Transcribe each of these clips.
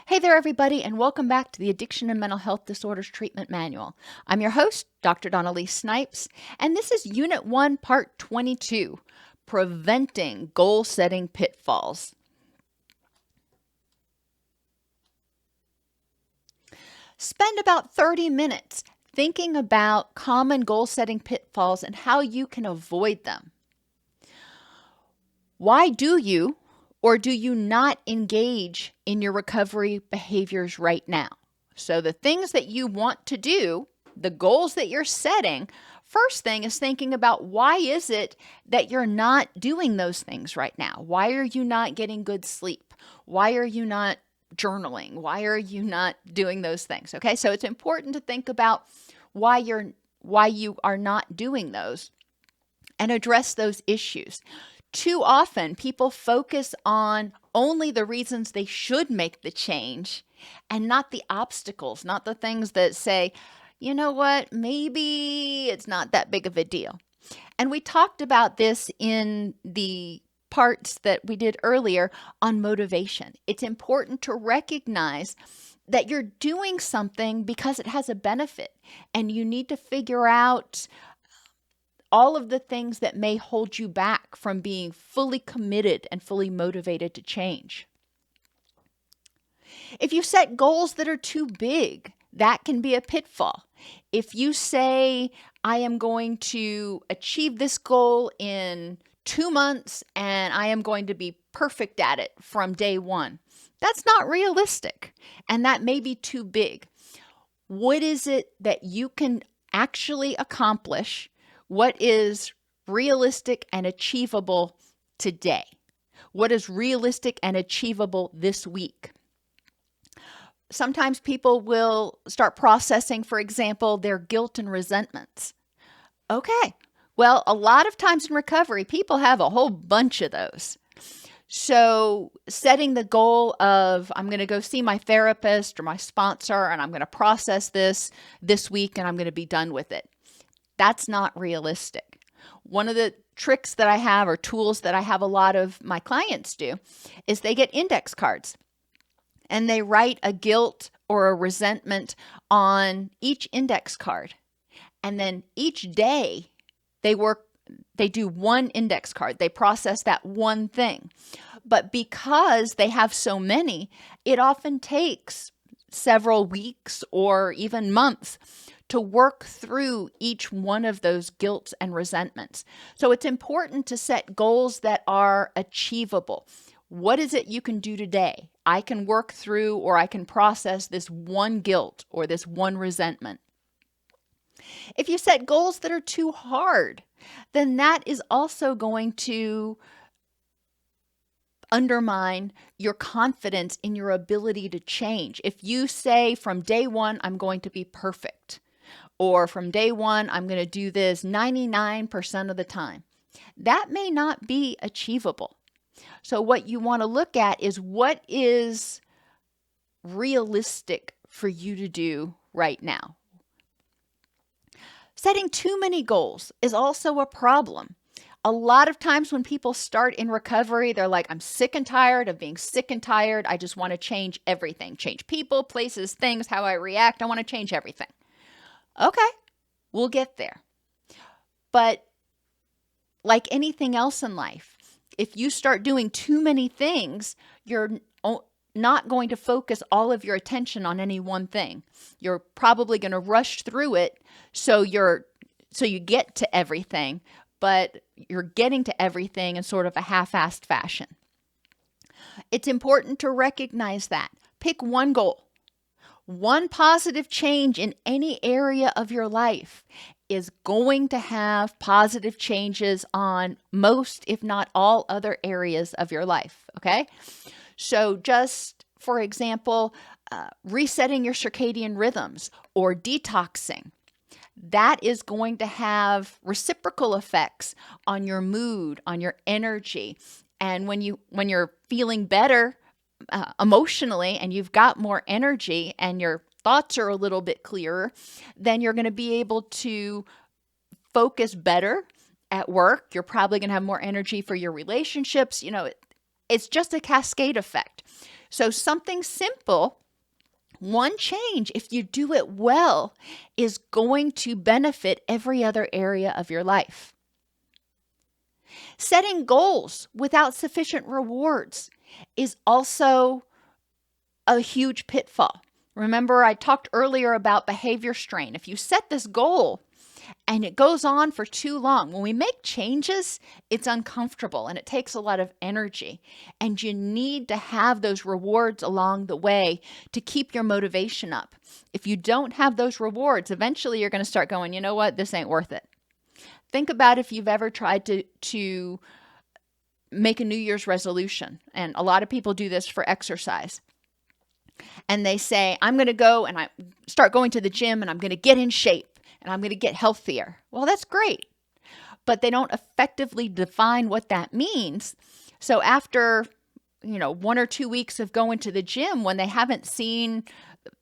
Hey there, everybody, and welcome back to the Addiction and Mental Health Disorders Treatment Manual. I'm your host, Dr. Elise Snipes, and this is Unit 1, Part 22, Preventing Goal-Setting Pitfalls. Spend about 30 minutes thinking about common goal-setting pitfalls and how you can avoid them. Why do you or do you not engage in your recovery behaviors right now? So the things that you want to do, the goals that you're setting, first thing is thinking about why is it that you're not doing those things right now? Why are you not getting good sleep? Why are you not journaling? Why are you not doing those things? Okay, so it's important to think about why you are not doing those and address those issues. Too often, people focus on only the reasons they should make the change and not the obstacles, not the things that say, you know what, maybe it's not that big of a deal. And we talked about this in the parts that we did earlier on motivation. It's important to recognize that you're doing something because it has a benefit, and you need to figure out all of the things that may hold you back from being fully committed and fully motivated to change. If you set goals that are too big, that can be a pitfall. If you say, I am going to achieve this goal in 2 months and I am going to be perfect at it from day one, that's not realistic, and that may be too big. What is it that you can actually accomplish? What is realistic and achievable today? What is realistic and achievable this week? Sometimes people will start processing, for example, their guilt and resentments. Okay, well, a lot of times in recovery, people have a whole bunch of those. So setting the goal of, I'm going to go see my therapist or my sponsor, and I'm going to process this week, and I'm going to be done with it. That's not realistic. One of the tricks that I have, or tools that I have a lot of my clients do, is they get index cards and they write a guilt or a resentment on each index card. And then each day they do one index card. They process that one thing. But because they have so many, it often takes several weeks or even months to work through each one of those guilt and resentments. So it's important to set goals that are achievable. What is it you can do today? I can work through, or I can process this one guilt or this one resentment. If you set goals that are too hard, then that is also going to undermine your confidence in your ability to change. If you say from day one, I'm going to be perfect, or from day one, I'm going to do this 99% of the time, that may not be achievable. So what you want to look at is what is realistic for you to do right now. Setting too many goals is also a problem. A lot of times when people start in recovery, they're like, I'm sick and tired of being sick and tired. I just want to change everything. Change people, places, things, how I react. I want to change everything. Okay, we'll get there. But like anything else in life, if you start doing too many things, you're not going to focus all of your attention on any one thing. You're probably going to rush through it so you get to everything, but you're getting to everything in sort of a half-assed fashion. It's important to recognize that. Pick one goal. One positive change in any area of your life is going to have positive changes on most, if not all, other areas of your life, okay? So just, for example, resetting your circadian rhythms or detoxing, that is going to have reciprocal effects on your mood, on your energy. And when you're feeling better emotionally, and you've got more energy and your thoughts are a little bit clearer, then you're going to be able to focus better at work. You're probably going to have more energy for your relationships. It's just a cascade effect. So something simple, one change, if you do it well, is going to benefit every other area of your life. Setting goals without sufficient rewards is also a huge pitfall. Remember, I talked earlier about behavior strain. If you set this goal and it goes on for too long, when we make changes, it's uncomfortable and it takes a lot of energy. And you need to have those rewards along the way to keep your motivation up. If you don't have those rewards, eventually you're going to start going, you know what, this ain't worth it. Think about if you've ever tried to make a New Year's resolution. And a lot of people do this for exercise. And they say, I'm going to go and I start going to the gym and I'm going to get in shape and I'm going to get healthier. Well, that's great. But they don't effectively define what that means. So after, 1 or 2 weeks of going to the gym, when they haven't seen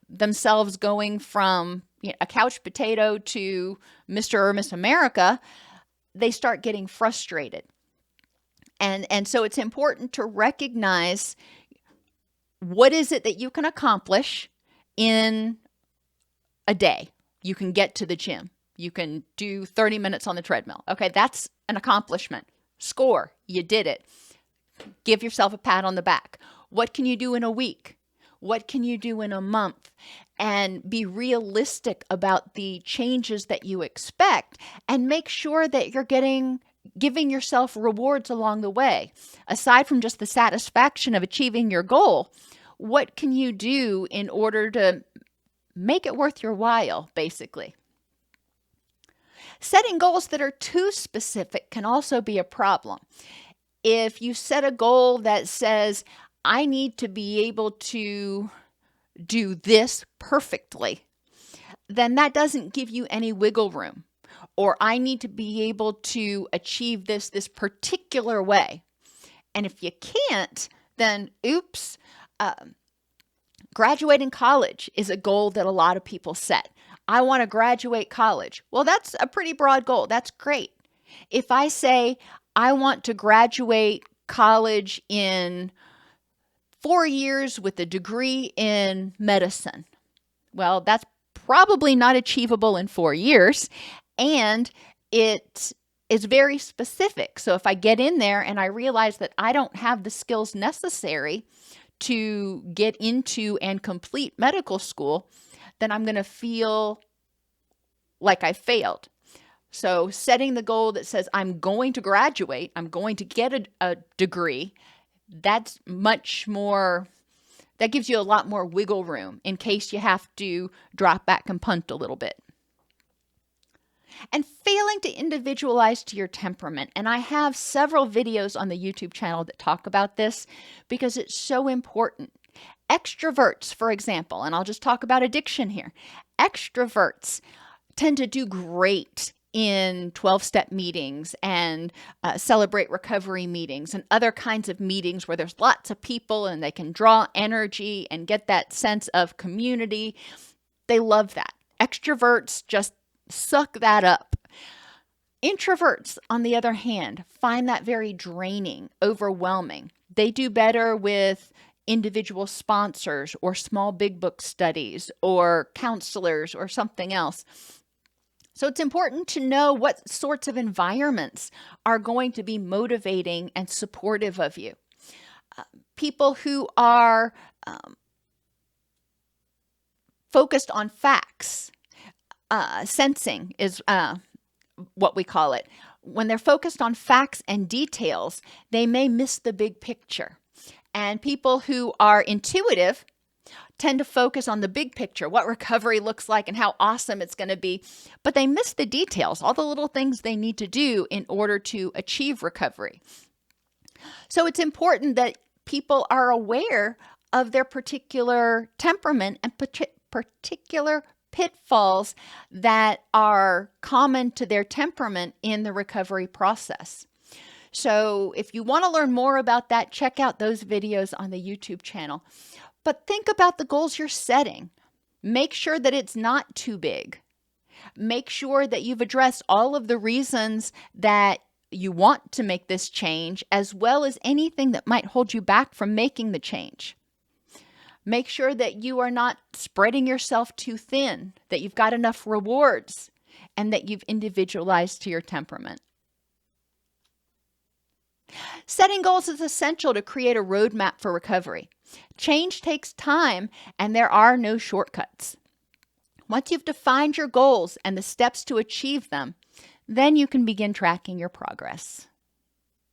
themselves going from a couch potato to Mr. or Miss America, they start getting frustrated. And so it's important to recognize what is it that you can accomplish in a day. You can get to the gym. You can do 30 minutes on the treadmill. Okay, that's an accomplishment. Score, you did it. Give yourself a pat on the back. What can you do in a week? What can you do in a month? And be realistic about the changes that you expect and make sure that you're giving yourself rewards along the way. Aside from just the satisfaction of achieving your goal, what can you do in order to make it worth your while, basically? Setting goals that are too specific can also be a problem. If you set a goal that says, I need to be able to do this perfectly, then that doesn't give you any wiggle room. Or I need to be able to achieve this particular way. And if you can't, then oops. Graduating college is a goal that a lot of people set. I want to graduate college. Well, that's a pretty broad goal. That's great. If I say I want to graduate college in 4 years with a degree in medicine, well, that's probably not achievable in 4 years. And it is very specific. So if I get in there and I realize that I don't have the skills necessary to get into and complete medical school, then I'm going to feel like I failed. So setting the goal that says I'm going to graduate, I'm going to get a degree, that's much more, that gives you a lot more wiggle room in case you have to drop back and punt a little bit. And failing to individualize to your temperament. And I have several videos on the YouTube channel that talk about this because it's so important. Extroverts, for example, and I'll just talk about addiction here. Extroverts tend to do great in 12-step meetings and celebrate recovery meetings and other kinds of meetings where there's lots of people and they can draw energy and get that sense of community. They love that. Extroverts just suck that up. Introverts, on the other hand, find that very draining, overwhelming. They do better with individual sponsors or small big book studies or counselors or something else. So it's important to know what sorts of environments are going to be motivating and supportive of you. People who are focused on facts, sensing is what we call it. When they're focused on facts and details, they may miss the big picture. And people who are intuitive tend to focus on the big picture, what recovery looks like and how awesome it's going to be, but they miss the details, all the little things they need to do in order to achieve recovery. So it's important that people are aware of their particular temperament and particular pitfalls that are common to their temperament in the recovery process. So if you want to learn more about that, check out those videos on the YouTube channel. But think about the goals you're setting. Make sure that it's not too big. Make sure that you've addressed all of the reasons that you want to make this change, as well as anything that might hold you back from making the change. Make sure that you are not spreading yourself too thin, that you've got enough rewards, and that you've individualized to your temperament. Setting goals is essential to create a roadmap for recovery. Change takes time, and there are no shortcuts. Once you've defined your goals and the steps to achieve them, then you can begin tracking your progress.